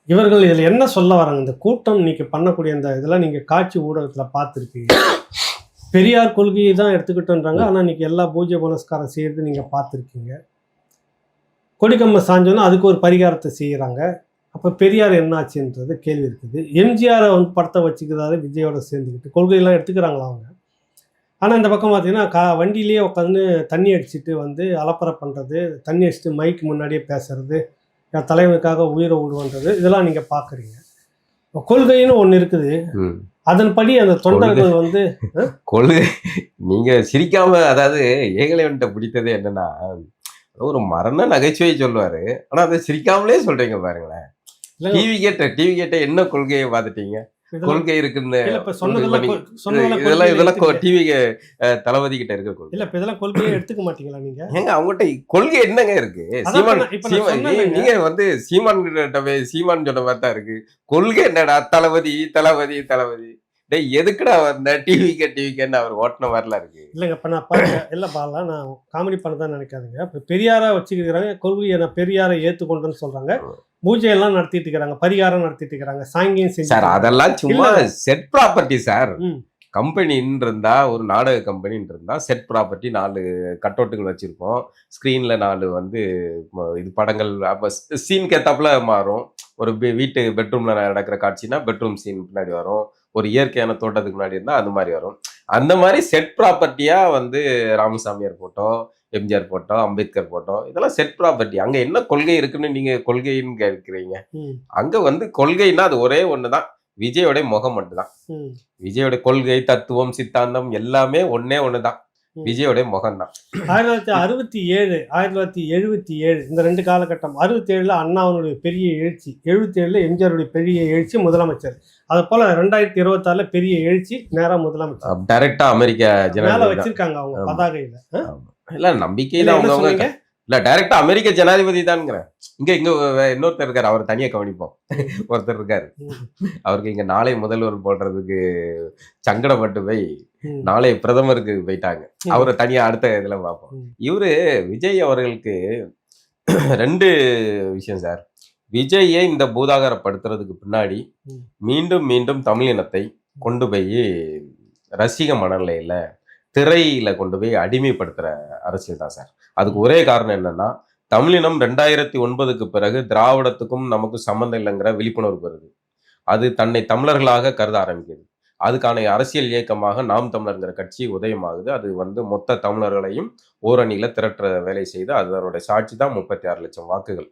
இவர்கள் இதுல என்ன சொல்ல வராங்க? இந்த கூட்டம் இன்னைக்கு பண்ணக்கூடிய இந்த இதெல்லாம் நீங்க காட்சி ஊடகத்துல பார்த்துருப்பீங்க. பெரியார் கொள்கையை தான் எடுத்துக்கிட்டோன்றாங்க. ஆனா இன்னைக்கு எல்லா பூஜை புனஸ்காரம் செய்யறது நீங்க பார்த்துருக்கீங்க. கொடிக்கம்ப சாஞ்சோன்னா அதுக்கு ஒரு பரிகாரத்தை செய்யறாங்க. அப்ப பெரியார் என்ன ஆச்சுன்றது கேள்வி இருக்குது. எம்ஜிஆரை வந்து படத்தை வச்சுக்கிறாரு விஜயோட சேர்ந்துக்கிட்டு. கொள்கையெல்லாம் எடுத்துக்கிறாங்களா அவங்க? ஆனா இந்த பக்கம் பார்த்தீங்கன்னா, வண்டியிலேயே உட்காந்து தண்ணி அடிச்சுட்டு வந்து அலப்பறை பண்றது, தண்ணி அடிச்சுட்டு மைக் முன்னாடியே பேசுறது, என் தலைவனுக்காக உயிரை விடுவன்றது, இதெல்லாம் நீங்க பார்க்குறீங்க. கொள்கைன்னு ஒண்ணு இருக்குது. ம். அதன்படி அந்த கொள்கை தொண்டர்கள் வந்து கொள்கை நீங்க சிரிக்காம, அதாவது ஏகலைவன்ட்ட பிடித்தது என்னன்னா, ஒரு மரண நகைச்சுவை சொல்லுவாரு. ஆனா அதை சிரிக்காமலே சொல்றீங்க பாருங்களேன். இல்லங்க டிவி கேட்ட என்ன கொள்கையை பார்த்துட்டீங்க? இதெல்லாம் கொள்கை இருக்குன்னு இல்ல இப்ப இது சொன்னதெல்லாம் பண்ணி சொன்னதெல்லாம் இதெல்லாம் கொள்கையில இதெல்லாம் எடுத்துக்கல. டிவி தளபதி கிட்ட இருக்கிற கொள்கை. இல்ல இப்ப இதெல்லாம் கொள்கையே எடுத்துக்க மாட்டீங்களா நீங்க? ஏங்க அவங்ககிட்ட கொள்கை என்னங்க இருக்கு? அதான் சீமான் இப்ப நான் சொன்னேன்லங்க. நீங்க வந்து சீமான் கிட்ட சீமான் சொன்ன மாதிரி தான் இருக்கு. கொள்கை என்னடா தளபதி தளபதி தளபதி. டேய் எதுக்குடா வந்த டிவிக்கன்னு அவர் ஓட்டுன மாதிரிலாம் இருக்கு. இல்லங்க இப்ப நான் பாருங்க இல்ல பாலா நான் காமெடி பண்ணதான் நினைக்காதீங்க. இப்ப பெரியாரா வச்சுக்கிறாங்க, கொள்கையை நான் பெரியாரை ஏத்துக்கொண்டேன்னு சொல்றாங்க. பூஜை எல்லாம் நடத்திட்டு இருக்கிறாங்க, பரிகாரம் நடத்திட்டு இருக்கிறாங்க, சாங்கியம் சார் செஞ்சு அதெல்லாம் சும்மா இல்ல. Set property sir. ம் கம்பெனின்னு இருந்தா, ஒரு நாடக கம்பெனின்னு இருந்தா செட் ப்ராப்பர்ட்டி 4 கட்டவுட்டுகள் வச்சிருப்போம். ஸ்க்ரீன்ல 4 வந்து இது படங்கள் அப்ப சீனுக்கு ஏத்தாப்புல மாறும். ஒரு வீட்டு பெட்ரூம்ல நடக்கிற காட்சினா பெட்ரூம் சீன் பின்னாடி வரும். ஒரு இயற்கையான தோட்டத்துக்கு முன்னாடி இருந்தா அந்த மாதிரி வரும். அந்த மாதிரி செட் ப்ராப்பர்ட்டியா வந்து ராமசாமியார் photo, MGR photo, Ambedkar photo, இதெல்லாம் செட் ப்ராப்பர்ட்டி. அங்க என்ன கொள்கை இருக்குன்னு நீங்க கொள்கைன்னு கேட்கிறீங்க? ம் அங்க வந்து கொள்கைன்னா அது ஒரே ஒண்ணுதான். விஜயோட முகம் மட்டும்தான். ம் விஜயோட கொள்கை, தத்துவம், சித்தாந்தம் எல்லாமே ஒண்ணே ஒண்ணுதான். ம். விஜயோட முகம் தான். 1967 1977 இந்த 2 காலகட்டம். 67ல அண்ணாவுடைய பெரிய எழுச்சி, 77ல எம்ஜிஆருடைய பெரிய எழுச்சி முதலமைச்சர். அது போல 2026ல பெரிய எழுச்சி நேரா முதலமைச்சர். டைரக்டா அமெரிக்க மேல ஜனாதிபதி தான். வச்சிருக்காங்க அவங்க ஆமா. பதாகையில. ஆமா. இல்ல நம்பிக்கையில இல்ல என்ன அவங்கவங்க சொன்னீங்க? இல்ல டைரக்டா அமெரிக்க ஜனாதிபதி தான்ங்கிறேன். இங்க இன்னொருத்தர் இருக்காரு. அவர் தனியா கவனிப்போம். ஒருத்தர் இருக்காரு. ம், அவருக்கு இங்க நாளை முதல்வர் போடுறதுக்கு சங்கடப்பட்டு போய் ம், நாளை பிரதமருக்கு போயிட்டாங்க. ம், அவரை தனியா அடுத்த இதுல பார்ப்போம். ம், இவரு விஜய் அவர்களுக்கு 2 விஷயம் சார். விஜயை இந்த பூதாகரப்படுத்துறதுக்கு பின்னாடி ம், மீண்டும் மீண்டும் தமிழினத்தை கொண்டு போய் ரசிக மனநிலையில திரையில கொண்டு போய் அடிமைப்படுத்துற அரசியல் தான் சார். அதுக்கு ஒரே காரணம் என்னன்னா, தமிழினம் 2009க்கு பிறகு திராவிடத்துக்கும் நமக்கும் சம்மந்தம் இல்லைங்கிற விழிப்புணர்வு வருது. அது தன்னை தமிழர்களாக கருத ஆரம்பிக்குது. அதுக்கான அரசியல் இயக்கமாக நாம் தமிழர்ங்கிற கட்சி உதயமாகுது. அது வந்து மொத்த தமிழர்களையும் ஓரணியில திரட்டுற வேலை செய்து அதனுடைய சாட்சி தான் 36 லட்சம் வாக்குகள்.